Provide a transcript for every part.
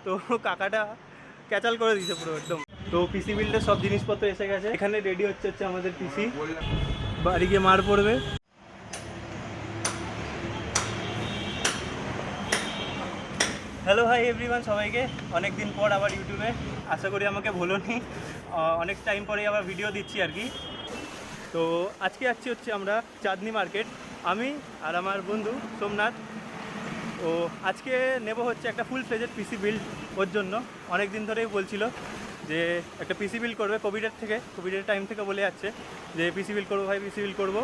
তো কাকাটা ক্যাচাল করে দিয়েছে পুরো একদম। তো পিসি বিল্ডের সব জিনিসপত্র এসে গেছে, এখানে রেডি হচ্ছে আমাদের পিসি, বাড়ি গিয়ে মার পড়বে। হ্যালো হাই এভরিওয়ান, সবাইকে অনেক দিন পর আবার ইউটিউবে, আশা করি আমাকে ভুলোনি, অনেক টাইম পরে আবার ভিডিও দিচ্ছি আর কি। তো আজকে হচ্ছে আমরা চাঁদনি মার্কেট, আমি আর আমার বন্ধু সোমনাথ। তো আজকে নেব হচ্ছে একটা ফুল ফ্লেজেড পিসি বিল্ড। ওর জন্য অনেক দিন ধরেই বলছিল যে একটা পিসি বিল্ড করবে, কোভিডের টাইম থেকে বলে যাচ্ছে যে পিসি বিল্ড করবো ভাই, পিসি বিল্ড করবো।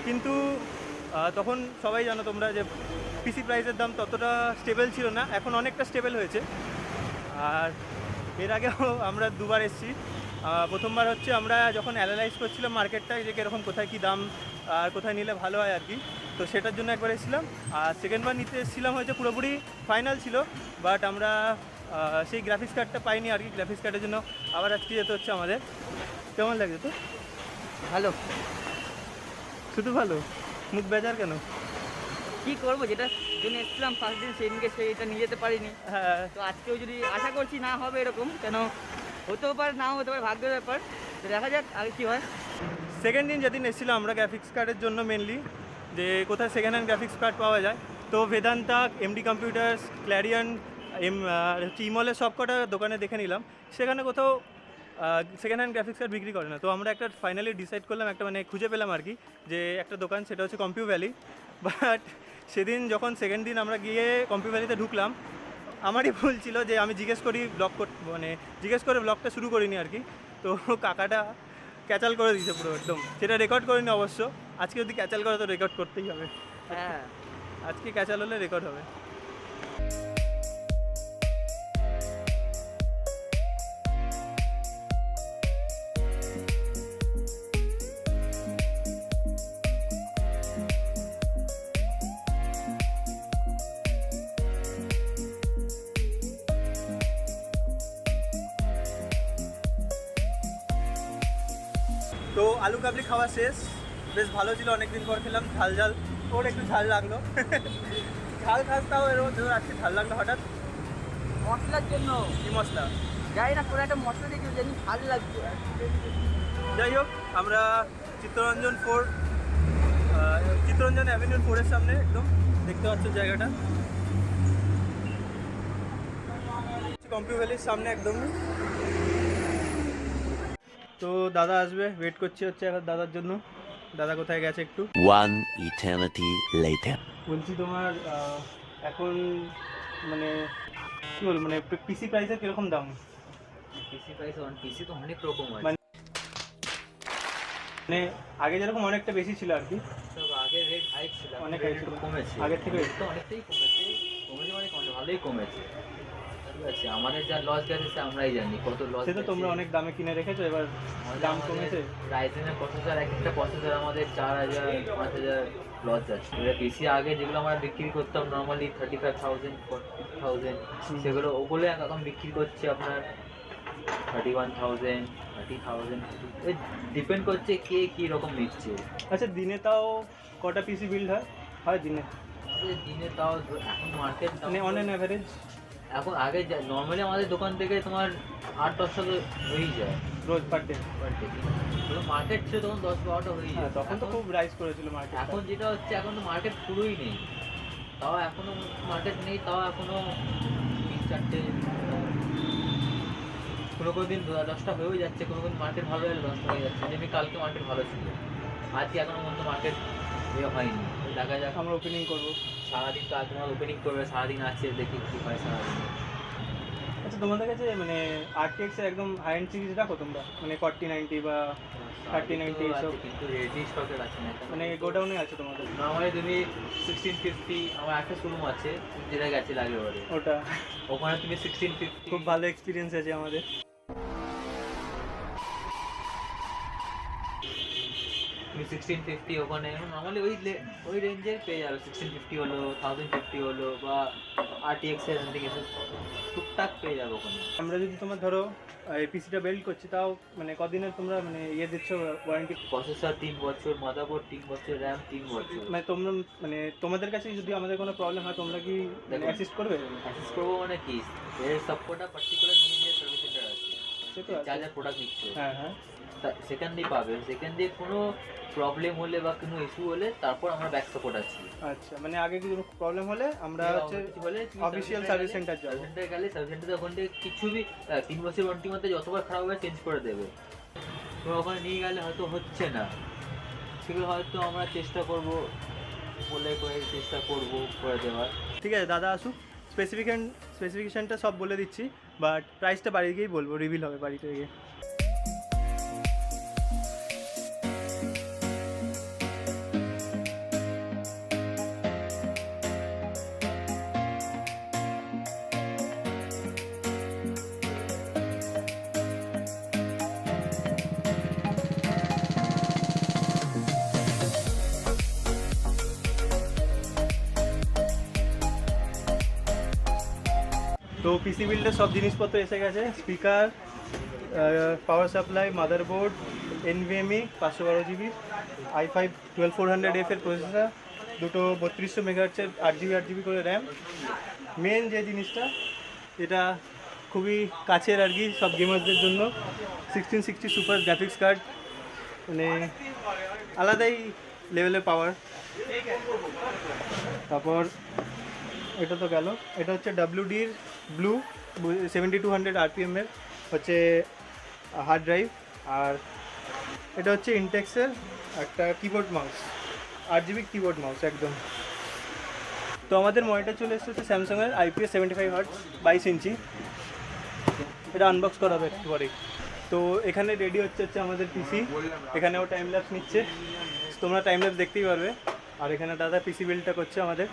কিন্তু তখন সবাই জানো তোমরা যে পিসি প্রাইসের দাম ততটা স্টেবল ছিল না, এখন অনেকটা স্টেবল হয়েছে। আর এর আগেও আমরা দুবার এসেছি। প্রথমবার হচ্ছে আমরা যখন অ্যানালাইজ করছিলাম মার্কেটটায় যে কীরকম কোথায় কী দাম আর কোথায় নিলে ভালো হয় আর কি, তো সেটার জন্য একবার এসেছিলাম। আর সেকেন্ডবার নিতে এসেছিলাম হচ্ছে পুরোপুরি ফাইনাল ছিল, বাট আমরা সেই গ্রাফিক্স কার্ডটা পাইনি আর কি। গ্রাফিক্স কার্ডের জন্য আবার আজকে যেতে হচ্ছে আমাদের। কেমন লাগছে তো? ভালো, শুধু ভালো? মুখ বেজার কেন? কি করবো, যেটা জন্য এসেছিলাম ফার্স্ট দিন সেদিনকে সেইটা নিয়ে যেতে পারিনি। হ্যাঁ, তো আজকেও যদি আশা করছি না হবে এরকম, কেন হতেও পারে নাও হতে পারে, ভাগ্যের ব্যাপার। তো দেখা যাক আগে কী হয়। সেকেন্ড দিন যেদিন এসেছিলাম আমরা গ্রাফিক্স কার্ডের জন্য মেনলি, যে কোথায় সেকেন্ড হ্যান্ড গ্রাফিক্স কার্ড পাওয়া যায়, তো বেদান্তা, এমডি কম্পিউটার্স, ক্ল্যারিয়ন, হচ্ছে ইমলের সব কটা দোকানে দেখে নিলাম, সেখানে কোথাও সেকেন্ড হ্যান্ড গ্রাফিক্স কার্ড বিক্রি করে না। তো আমরা একটা ফাইনালি ডিসাইড করলাম, একটা মানে খুঁজে পেলাম আর কি, যে একটা দোকান, সেটা হচ্ছে কম্পিউ ভ্যালি। বাট সেদিন যখন সেকেন্ড দিন আমরা গিয়ে কম্পিউ ভ্যালিতে ঢুকলাম, আমারই ভুল ছিল যে আমি জিজ্ঞেস করে ব্লগটা শুরু করিনি আর কি। তো কাকাটা ক্যাচাল করে দিয়েছে পুরো একদম, সেটা রেকর্ড করিনি অবশ্য। আজকে যদি ক্যাচাল করে তো রেকর্ড করতেই হবে। হ্যাঁ, আজকে ক্যাচাল হলে রেকর্ড হবে। তো আলু কাবলি খাওয়া শেষ, বেশ ভালো ছিল, অনেকদিন পর খেলাম। ঝাল ওর একটু ঝাল লাগলো। ঝাল খাস, তাও এর মধ্যে আজকে ঝাল লাগলো হঠাৎ। মশলার জন্য কি মশলা যাই না, কোনো একটা মশলা দেখি জানি ভালো লাগছে। যাই হোক, আমরা চিত্তরঞ্জন অ্যাভিনিউর 4-এর সামনে, একদম দেখতে পাচ্ছ জায়গাটা, কম্পিউ ভ্যালির সামনে একদম। তো দাদা আসবে, ওয়েট করছি হচ্ছে এখন দাদার জন্য। দাদা কোথায় গেছে একটু। One eternity later. বলছি তোমার এখন মানে কী বলবো, মানে পিসি প্রাইসের কীরকম দাম? পিসি প্রাইস পিসি তো অনেক রকম আছে। মানে আগে যেরকম অনেকটা বেশি ছিল আর কি, সব আগের রেট হাই ছিল, অনেক রেট high ছিল। একটু কমেছে, আগের থেকে তো অনেকটাই কমেছে মানে ভালোই কমেছে। ঠিক আছে, আমাদের যা লস গেছে আমরাই জানি কত লস। সে তো তোমরা অনেক দামে কিনে রেখেছো, এবার দাম কমেছে। রাইজেনের প্রসেসর, একটা প্রসেসর আমাদের 4000 5000 লস যাচ্ছে। এবার পিসি আগে যেগুলো আমরা বিক্রি করতাম নর্মালি 35,000 40,000, সেগুলো ওগুলো এখন বিক্রি করছে আপনার 31,000 30,000। ডিপেন্ড করছে কে কী রকম নিচ্ছে। আচ্ছা, দিনে তাও কটা পিসি বিল্ড হয় দিনে? দিনে তাও এখন মার্কেট মানে অন অ্যান অ্যাভারেজ এখন আগে নর্মালি আমাদের দোকান থেকে তোমার 8-10টা তো হয়েই যায় রোজ পার ডে। মার্কেট ছিল তখন 10-12টা হয়ে যায়, তখন তো খুব রাইজ করেছিল মার্কেট। এখন যেটা হচ্ছে, এখন তো মার্কেট পুরোই নেই, তাও এখনো মার্কেট নেই, তাও এখনো 3-4টে, কোনো কোনো দিন 10টা হয়েও যাচ্ছে, কোনো কোনো মার্কেট ভালো হলে 10টা হয়ে যাচ্ছে। যেমনি কালকে মার্কেট ভালো ছিল, আজকে এখনো পর্যন্ত মার্কেট হয়নি। দেখা যাক, আমরা ওপেনিং করবো সারাদিন তো তোমার ওপেনিং করবে, সারাদিন আছে, দেখি কী হয় সারাদিন। আচ্ছা, তোমাদের কাছে মানে RTX এর একদম হাই এন্ড সিরিজ রাখো তোমরা, মানে 4090 বা 3090 এইসব? কিন্তু রেডি স্টকে আছে না, মানে গোডাউনে আছে তোমাদের? নর্মালি তুমি 1650, আমার একটা শোরুম আছে যেটা গেছে আগের বারে, ওটা ওখানে তুমি 1650, খুব ভালো এক্সপিরিয়েন্স আছে আমাদের। তুমি 1650 ওখানে নর্মালি ওই রেঞ্জের পেয়ে যাবে। 1650 হলো, 1050 হলো, বা RTX এর সামথিং এসব টুকটাক পেয়ে পেয়ে যাবে ওখানে। আমরা যদি তোমার ধরো এই পিসিটা বিল্ড করছি, তাও মানে কদিনের তোমরা মানে ইয়ে দিচ্ছ ওয়ারেন্টি? প্রসেসর 3 বছর, মাদারবোর্ড 3 বছর, র্যাম 3 বছর। মানে তোমরা মানে তোমাদের কাছে যদি আমাদের কোনো প্রবলেম হয় তোমরা কি দেখো। অ্যাসিস্ট করবে? অ্যাক্সেস করবো মানে কি, এর সবকটা পার্টিকুলার নিয়ে সার্ভিস সেন্টার আছে, সে তো যা যা প্রোডাক্ট নিচ্ছে হ্যাঁ হ্যাঁ। সেখান দিয়ে পাবে। সেখান দিয়ে কোনো প্রবলেম হলে বা কোনো ইস্যু হলে তারপর আমরা ব্যাক সাপোর্ট আছি। আচ্ছা, মানে আগে কিছু প্রবলেম হলে আমরা হচ্ছে অফিসিয়াল সার্ভিস সেন্টার যাবো। সার্ভিস সেন্টারে গেলে সার্ভিস সেন্টারে ওখান থেকে কিছু বি 3 বছর ওয়ারেন্টির মধ্যে যতবার খারাপ হবে চেঞ্জ করে দেবে। তো ওখানে নিয়ে গেলে হয়তো হচ্ছে না, সেগুলো হয়তো আমরা চেষ্টা করব, বলে করে চেষ্টা করব করে দেওয়ার। ঠিক আছে, দাদা আসুক, স্পেসিফিকেশনটা সব বলে দিচ্ছি, বাট প্রাইসটা বাড়ি গিয়েই বলবো, রিভিল হবে বাড়িতে গিয়ে। তো পিসি বিল্ডের সব জিনিসপত্র এসে গেছে, speaker, power supply, motherboard, NVMe 512 GB, i5 12400F এর প্রসেসর, দুটো 3200 মেগাহার্টসের 8GB করে র্যাম। মেন যে জিনিসটা, এটা খুবই কাছের আর কি সব গেমারদের জন্য, 1660 সুপার গ্রাফিক্স কার্ড, মানে আলাদাই লেভেলের পাওয়ার। তারপর এটা তো গেল, এটা হচ্ছে WD-র ব্লু 7200 RPM এর হচ্ছে হার্ড ড্রাইভ। আর এটা হচ্ছে ইনটেক্সের একটা keyboard mouse, 8GB keyboard mouse একদম। তো আমাদের মনিটর চলে এসেছে হচ্ছে স্যামসাংয়ের IPS 75 Hz 22 ইঞ্চি। এটা আনবক্স করা হবে একটু পরেই। তো এখানে রেডি হচ্ছে আমাদের পিসি, এখানেও টাইম ল্যাপস নিচ্ছে, তোমরা টাইম ল্যাপস দেখতেই পারবে। আর এখানে দাদা পিসি বিল্ডটা করছে আমাদের।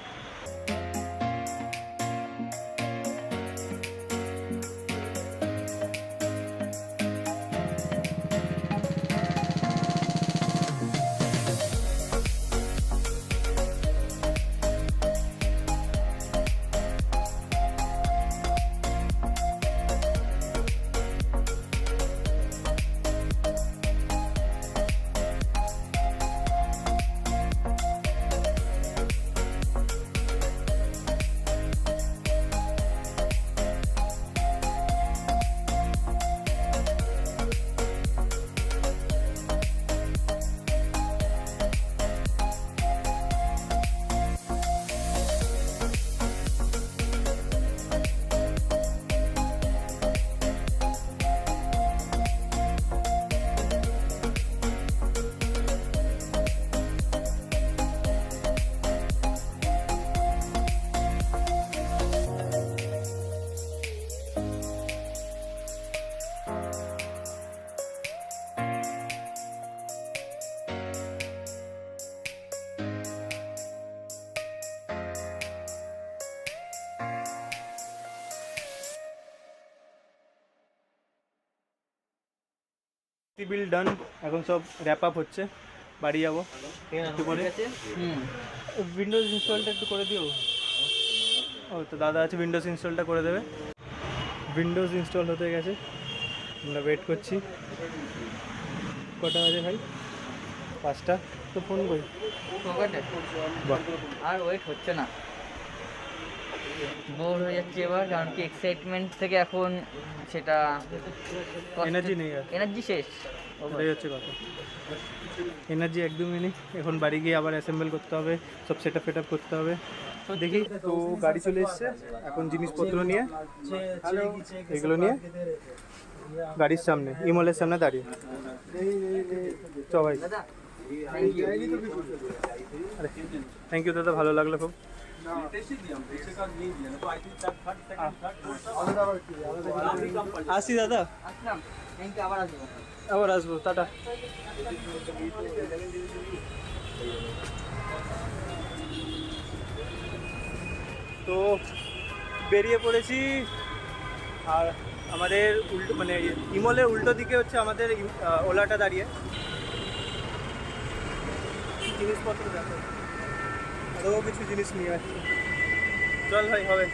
বিল ডান, এখন সব র্যাপ আপ হচ্ছে, বাড়ি যাবো একটু পরে। উইন্ডোজ ইনস্টলটা একটু করে দিও। ও তো দাদা আছে, উইন্ডোজ ইনস্টলটা করে দেবে। উইন্ডোজ ইনস্টল হতে গেছে, আমরা ওয়েট করছি। কটা বাজে ভাই? 5টা। তো ফোন করি, আর ওয়েট হচ্ছে না, বোর হয়ে যাচ্ছে এবার, কারণ কি এক্সাইটমেন্ট থেকে এখন সেটা এনার্জি নেই আর, এনার্জি শেষ। ওটাই হচ্ছে কথা, এনার্জি একদমই নেই। এখন বাড়ি গিয়ে আবার অ্যাসেম্বল করতে হবে, সব সেট আপ করতে হবে। দেখি। তো গাড়ি চলে এসছে, এখন জিনিসপত্র নিয়ে এগুলো নিয়ে গাড়ির সামনে, ইমলের সামনে দাঁড়িয়ে। সবাই আরে থ্যাংক ইউ দাদা, ভালো লাগলো খুব। আসি দাদা, আসলাম, থ্যাংক ইউ, আবার আসবো। আবার আসবো, টাটা। তো বেরিয়ে পড়েছি, আর আমাদের উল্টো মানে ইমলের উল্টো দিকে হচ্ছে আমাদের ওলাটা দাঁড়িয়ে। জিনিসপত্র দেখো, আরও কিছু জিনিস নিয়ে আসছে। চল ভাই, হবে।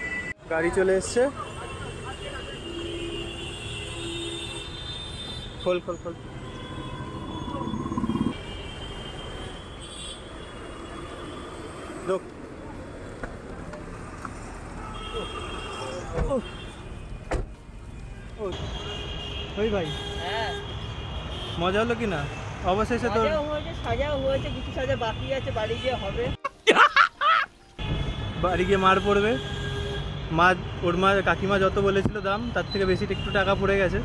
গাড়ি চলে এসছে, খোল খোল খোল। লোক ওই ভাই হ্যাঁ মজা হলো কি না? অবশেষে তোর সাজাও হয়েছে, সাজাও হয়েছে, কিছু সাজা বাকি আছে, বাড়ি গিয়ে হবে। বাড়ি গিয়ে মার পড়বে। মা, ওর মা কাকিমা যত বলেছিল দাম তার থেকে বেশি একটু টাকা পড়ে গেছে।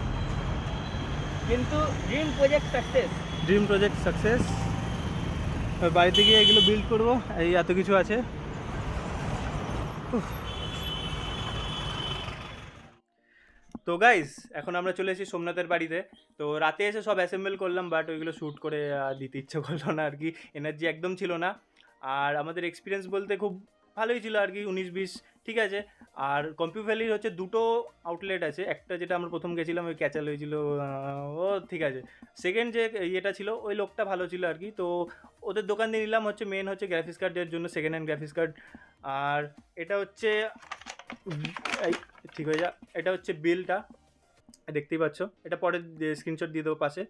কিন্তু dream project success. Dream project success. বাড়িতে গিয়ে এগুলো বিল্ড করবো, এই এত কিছু আছে। তো গাইস এখন আমরা চলে এসেছি সোমনাথের বাড়িতে। তো রাতে এসে সব অ্যাসেম্বল করলাম, বাট ওইগুলো শ্যুট করে দিতে ইচ্ছে করলো না আর কি, এনার্জি একদম ছিল না। আর আমাদের এক্সপিরিয়েন্স বলতে খুব ভালোই ছিল আর কি, 19-20 ঠিক আছে। আর কম্পিউ ভ্যালির হচ্ছে দুটো আউটলেট আছে, একটা যেটা আমরা প্রথম গেছিলাম ওই ক্যাচাল হয়েছিল, ও ঠিক আছে। সেকেন্ড যে ইয়েটা ছিল ওই লোকটা ভালো ছিল আর কি। তো ওদের দোকান দিয়ে নিলাম হচ্ছে মেন হচ্ছে গ্রাফিক্স কার্ডের জন্য, সেকেন্ড হ্যান্ড গ্রাফিক্স কার্ড। আর এটা হচ্ছে এই ঠিক হয়ে যা, এটা হচ্ছে বিলটা দেখতেই পাচ্ছ, এটা পরে স্ক্রিনশট দিয়ে দেবো পাশে।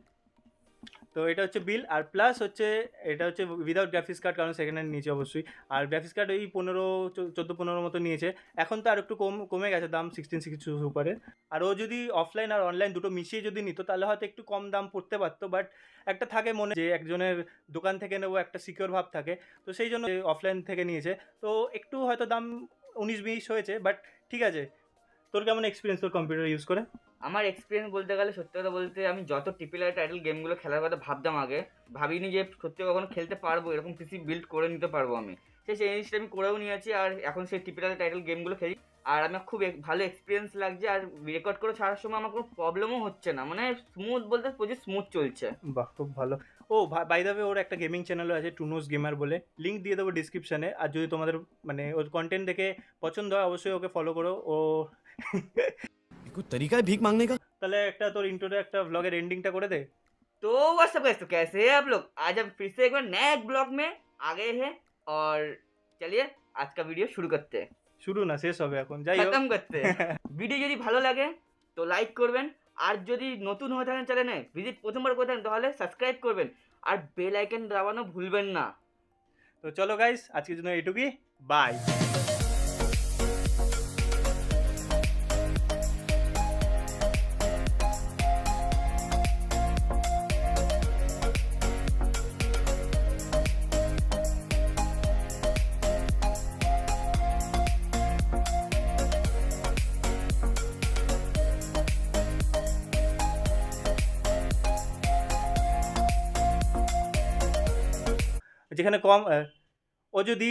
তো এটা হচ্ছে বিল, আর প্লাস হচ্ছে এটা হচ্ছে উইদাউট গ্রাফিক্স কার্ড, কারণ সেকেন্ড হ্যান্ড নিয়েছে অবশ্যই। আর গ্রাফিক্স কার্ড ওই 14-15 মতো নিয়েছে, এখন তো আর একটু কমে গেছে দাম, 16 উপরে। আর ও যদি অফলাইন আর অনলাইন দুটো মিশিয়ে যদি নিত তাহলে হয়তো একটু কম দাম পড়তে পারতো, বাট একটা থাকে মনে যে একজনের দোকান থেকে নেবো, একটা সিকিওর ভাব থাকে, তো সেই জন্য অফলাইন থেকে নিয়েছে। তো একটু হয়তো দাম 19-20 হয়েছে, বাট ঠিক আছে। তোর কেমন এক্সপিরিয়েন্স তোর কম্পিউটার ইউজ করে? আমার এক্সপিরিয়েন্স বলতে গেলে, সত্যি কথা বলতে, আমি যত টিপিএল টাইটেল গেমগুলো খেলার কথা ভাবতাম আগে, ভাবিনি যে সত্যি কখনো খেলতে পারবো, এরকম পিসি বিল্ড করে নিতে পারবো আমি। সেই জিনিসটা আমি করেও নিয়েছি, আর এখন সেই টিপিএল টাইটেল গেমগুলো খেলি। আর আমার খুব ভালো এক্সপিরিয়েন্স লাগছে, আর রেকর্ড করে ছাড়ার সময় আমার কোনো প্রবলেমও হচ্ছে না, মানে স্মুথ বলতে প্রচুর স্মুথ চলছে। বাহ, খুব ভালো। ও বাই দ্য ওয়ে, ওর একটা গেমিং চ্যানেলও আছে, টুনোস গেমার বলে, লিঙ্ক দিয়ে দেবো ডিসক্রিপশানে। আর যদি তোমাদের মানে ওর কন্টেন্ট দেখে পছন্দ হয় অবশ্যই ওকে ফলো করো। ও कोई तरीका है भीख मांगने का? তাহলে একটা তোর ইন্ট্রোতে একটা ব্লগের एंडिंगটা করে दे। तो व्हाट्सअप गाइस, तो कैसे हैं आप लोग? आज हम फिर से एक बार नए ब्लॉग में आ गए हैं, और चलिए आज का वीडियो शुरू करते हैं, শুরু না শেষ হবে এখন, যাই হোক। खत्म करते हैं। ভিডিও যদি ভালো লাগে তো লাইক করবেন, আর যদি নতুন হয়ে থাকেন চ্যানেলে, ভিজিট প্রথমবার করে থাকেন তাহলে সাবস্ক্রাইব করবেন, আর বেল আইকন দাবানো ভুলবেন না। তো চলো গাইস, আজকের জন্য এইটুকুই, বাই। যেখানে কম ও যদি